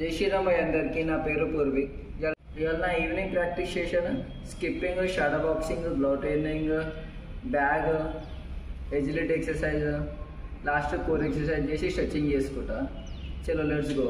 జై శ్రీరామ్ అందరికీ. నా పేరు పూర్వి. ఇవాళ నా evening practice session skipping, shadow boxing, glove training, bag, agility exercise, last core exercise చేసి స్ట్రెచింగ్ చేసుకుంటా. చలో లెట్స్ గో.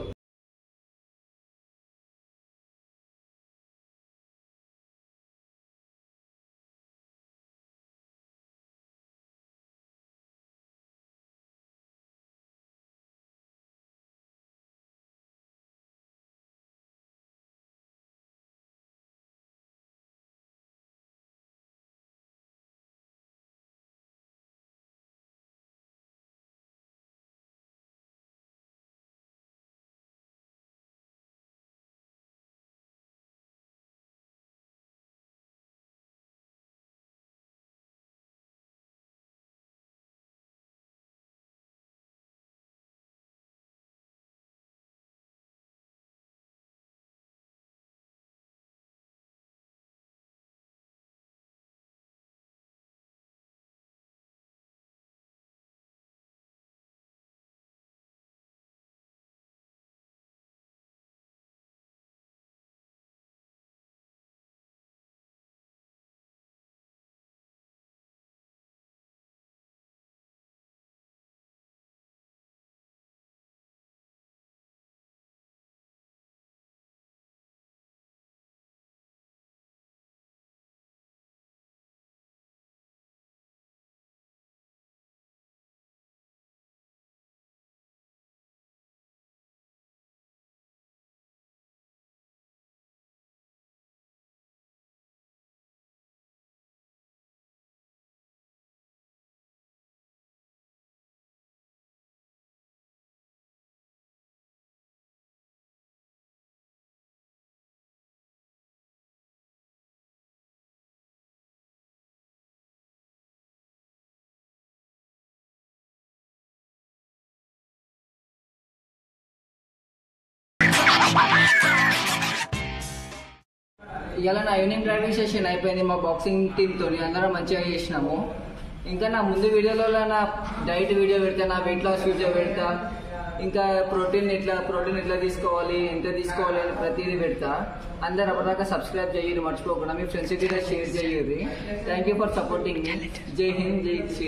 ఇవాళ నా ఈవినింగ్ ప్రాక్టీస్ సెషన్ అయిపోయింది మా బాక్సింగ్ టీంతో. అందరం మంచిగా చేసినాము. ఇంకా నా ముందు వీడియోలో నా డైట్ వీడియో పెడతా, నా వెయిట్ లాస్ వీడియో పెడతా, ఇంకా ప్రోటీన్ ఎట్లా తీసుకోవాలి, ఎంత తీసుకోవాలి అని ప్రతిదీ పెడతా. అందరు అప్పటిదాకా సబ్స్క్రైబ్ చేయండి మర్చిపోకుండా. మీ ఫ్రెండ్స్కి కూడా షేర్ చేయండి. థ్యాంక్ యూ ఫర్ సపోర్టింగ్ మీ. జై హింద్, జై శ్రీ.